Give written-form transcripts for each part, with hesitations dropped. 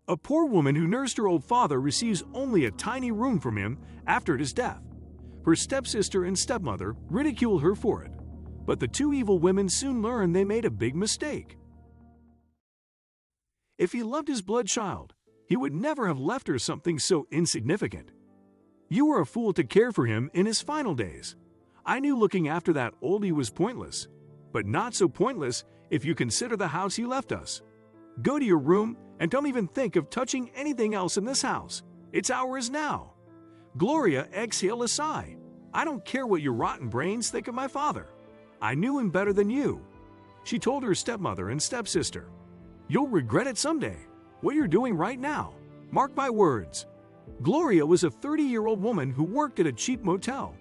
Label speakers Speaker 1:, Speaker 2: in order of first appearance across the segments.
Speaker 1: A poor woman who nursed her old father receives only a tiny room from him after his death. Her stepsister and stepmother ridicule her for it, but the two evil women soon learn they made a big mistake. If he loved his blood child, he would never have left her something so insignificant. You were a fool to care for him in his final days. I knew looking after that oldie was pointless, but not so pointless if you consider the house you left us. Go to your room and don't even think of touching anything else in this house. It's ours now. Gloria exhaled a sigh. I don't care what your rotten brains think of my father. I knew him better than you. She told her stepmother and stepsister. You'll regret it someday, what you're doing right now. Mark my words. Gloria was a 30-year-old woman who worked at a cheap motel.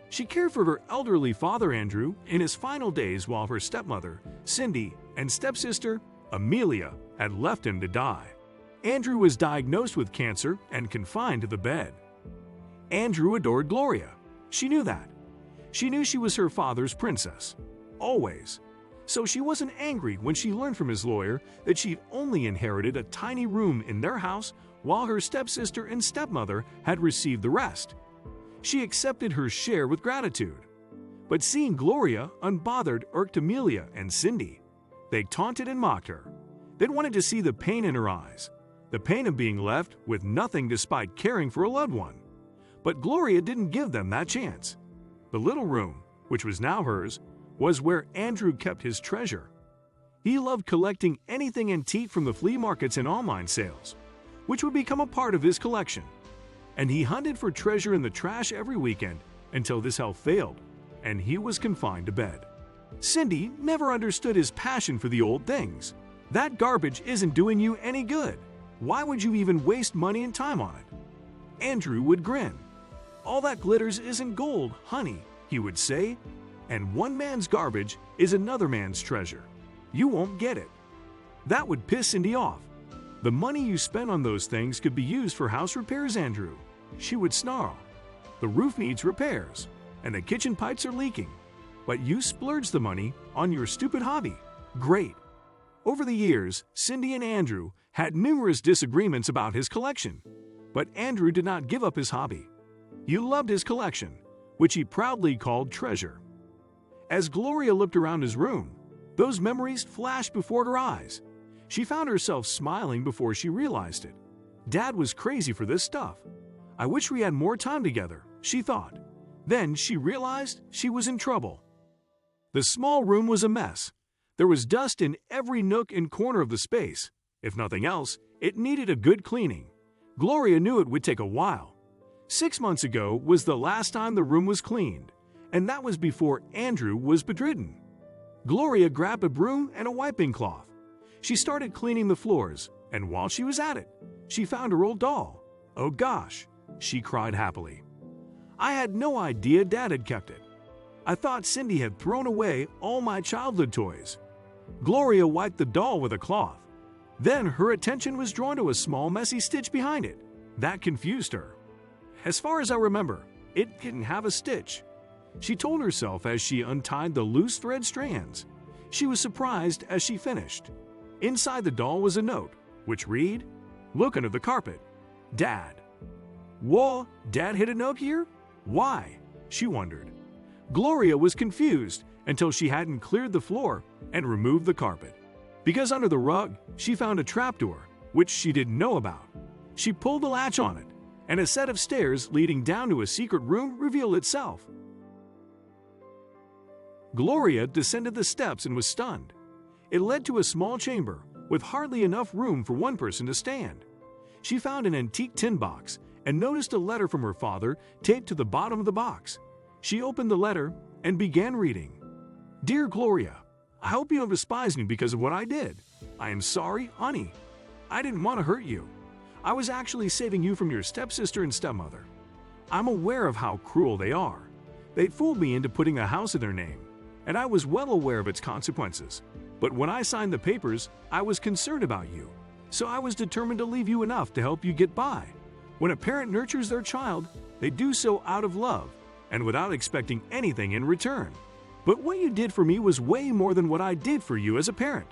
Speaker 1: She cared for her elderly father Andrew in his final days while her stepmother, Cindy, and stepsister, Amelia, had left him to die. Andrew was diagnosed with cancer and confined to the bed. Andrew adored Gloria. She knew that. She knew she was her father's princess. Always. So she wasn't angry when she learned from his lawyer that she'd only inherited a tiny room in their house while her stepsister and stepmother had received the rest. She accepted her share with gratitude. But seeing Gloria unbothered irked Amelia and Cindy. They taunted and mocked her. They wanted to see the pain in her eyes, the pain of being left with nothing despite caring for a loved one. But Gloria didn't give them that chance. The little room, which was now hers, was where Andrew kept his treasure. He loved collecting anything antique from the flea markets and online sales, which would become a part of his collection. And he hunted for treasure in the trash every weekend until this health failed, and he was confined to bed. Cindy never understood his passion for the old things. That garbage isn't doing you any good. Why would you even waste money and time on it? Andrew would grin. All that glitters isn't gold, honey, he would say, and one man's garbage is another man's treasure. You won't get it. That would piss Cindy off. The money you spend on those things could be used for house repairs, Andrew. She would snarl. The roof needs repairs, and the kitchen pipes are leaking. But you splurge the money on your stupid hobby. Great. Over the years, Cindy and Andrew had numerous disagreements about his collection. But Andrew did not give up his hobby. He loved his collection, which he proudly called treasure. As Gloria looked around his room, those memories flashed before her eyes. She found herself smiling before she realized it. Dad was crazy for this stuff. I wish we had more time together, she thought. Then she realized she was in trouble. The small room was a mess. There was dust in every nook and corner of the space. If nothing else, it needed a good cleaning. Gloria knew it would take a while. 6 months ago was the last time the room was cleaned, and that was before Andrew was bedridden. Gloria grabbed a broom and a wiping cloth. She started cleaning the floors, and while she was at it, she found her old doll. Oh gosh, she cried happily. I had no idea Dad had kept it. I thought Cindy had thrown away all my childhood toys. Gloria wiped the doll with a cloth. Then her attention was drawn to a small messy stitch behind it. That confused her. As far as I remember, it didn't have a stitch. She told herself as she untied the loose thread strands. She was surprised as she finished. Inside the doll was a note, which read, "Look under the carpet. Dad." Whoa, Dad hid a note here? Why? She wondered. Gloria was confused until she hadn't cleared the floor and removed the carpet. Because under the rug, she found a trapdoor, which she didn't know about. She pulled the latch on it, and a set of stairs leading down to a secret room revealed itself. Gloria descended the steps and was stunned. It led to a small chamber with hardly enough room for one person to stand. She found an antique tin box and noticed a letter from her father taped to the bottom of the box. She opened the letter and began reading. Dear Gloria, I hope you don't despise me because of what I did. I am sorry, honey. I didn't want to hurt you. I was actually saving you from your stepsister and stepmother. I'm aware of how cruel they are. They fooled me into putting a house in their name, and I was well aware of its consequences. But when I signed the papers, I was concerned about you, so I was determined to leave you enough to help you get by. When a parent nurtures their child, they do so out of love and without expecting anything in return. But what you did for me was way more than what I did for you as a parent.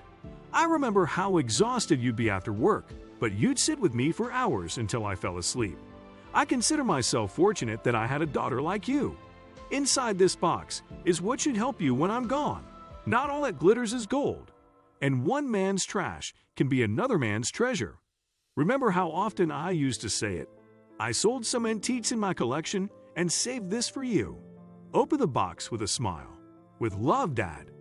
Speaker 1: I remember how exhausted you'd be after work, but you'd sit with me for hours until I fell asleep. I consider myself fortunate that I had a daughter like you. Inside this box is what should help you when I'm gone. Not all that glitters is gold, and one man's trash can be another man's treasure. Remember how often I used to say it? I sold some antiques in my collection and saved this for you. Open the box with a smile. With love, Dad.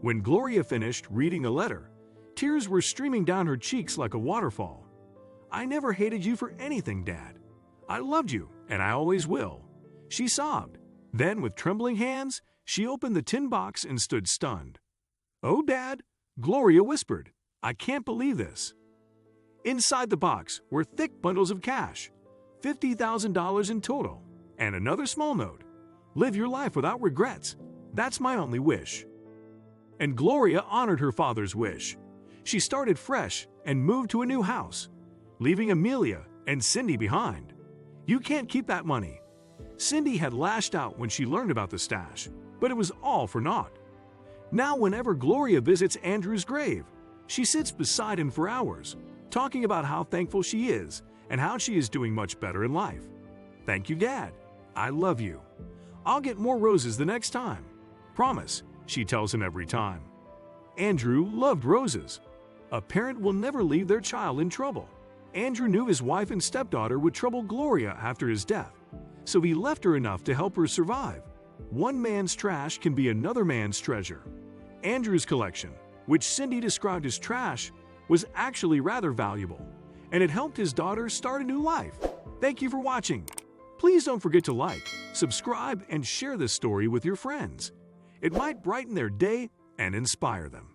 Speaker 1: When Gloria finished reading the letter, tears were streaming down her cheeks like a waterfall. I never hated you for anything, Dad. I loved you, and I always will. She sobbed. Then, with trembling hands, she opened the tin box and stood stunned. Oh, Dad, Gloria whispered. I can't believe this. Inside the box were thick bundles of cash, $50,000 in total, and another small note. Live your life without regrets. That's my only wish. And Gloria honored her father's wish. She started fresh and moved to a new house, leaving Amelia and Cindy behind. You can't keep that money. Cindy had lashed out when she learned about the stash, but it was all for naught. Now whenever Gloria visits Andrew's grave, she sits beside him for hours, talking about how thankful she is and how she is doing much better in life. Thank you, Dad. I love you. I'll get more roses the next time. Promise, she tells him every time. Andrew loved roses. A parent will never leave their child in trouble. Andrew knew his wife and stepdaughter would trouble Gloria after his death, so he left her enough to help her survive. One man's trash can be another man's treasure. Andrew's collection, which Cindy described as trash, was actually rather valuable, and it helped his daughter start a new life. Thank you for watching. Please don't forget to like, subscribe, and share this story with your friends. It might brighten their day and inspire them.